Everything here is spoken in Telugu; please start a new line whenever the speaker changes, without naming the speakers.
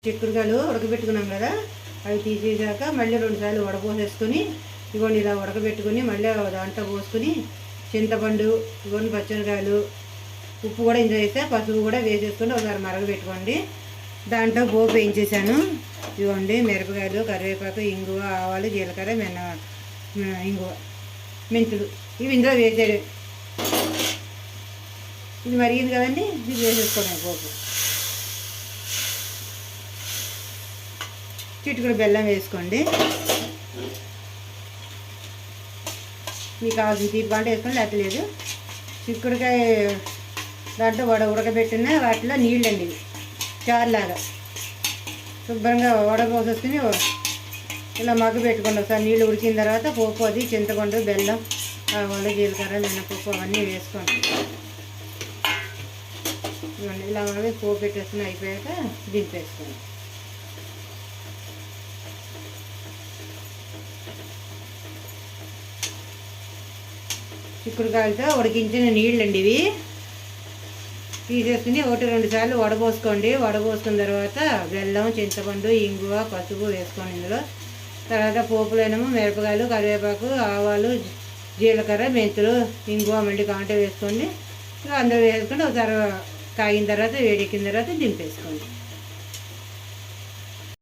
చిక్కుడుకాయలు ఉడకబెట్టుకున్నాం కదా, అవి తీసేసాక మళ్ళీ 2 సార్లు వడపోసేసుకొని ఇగోండి ఇలా ఉడకబెట్టుకుని మళ్ళీ దాంట్లో పోసుకొని చింతపండు, ఇగోండి పచ్చిమిరకాయలు, ఉప్పు కూడా ఇందులో వేస్తే పసుపు కూడా వేసేసుకొని ఒకసారి మరగబెట్టుకోండి. దాంట్లో పోపు వేయించేసాను. ఇవ్వండి మిరపకాయలు, కరివేపాకు, ఇంగువ, ఆవాలు, జీలకర్ర, ఇంగువ, మెంతులు ఇవి ఇందులో వేసాడు. ఇది మరిగింది కదండి, ఇది వేసేసుకోండి. పోపు చిటికెడు బెల్లం వేసుకోండి. మీకు కావాల్సిన తీపి పంట వేసుకొని లేకపోలేదు. చిక్కుడుకాయ దాంట్లో ఉడకబెట్టిన వాటిలో నీళ్ళండి, చారులాగా శుభ్రంగా వడపోసేసుకుని ఇలా మగ్గ పెట్టుకోండి. ఒకసారి నీళ్ళు ఉడికిన తర్వాత పోపు, అది చింతపండు, బెల్లం, ఆవాలు, జీలకర్ర, మినపప్పు అవన్నీ వేసుకోండి. ఇలా పోపు పెట్టేసుకుని అయిపోయాక దింపేసుకోండి. చిక్కుడుకాయలతో ఉడికించిన నీళ్ళండి ఇవి. తీసేసుకుని 1-2 సార్లు వడపోసుకోండి. వడపోసుకున్న తర్వాత బెల్లం, చింతపండు, ఇంగువ, పసుపు వేసుకోండి ఇందులో. తర్వాత పోపులోనేమో మిరపకాయలు, కరివేపాకు, ఆవాలు, జీలకర్ర, మెంతులు, ఇంగువ మళ్ళీ కాంటే వేసుకోండి. అందులో వేసుకొని ఒకసారి కాగిన తర్వాత వేడెక్కిన తర్వాత దింపేసుకోండి.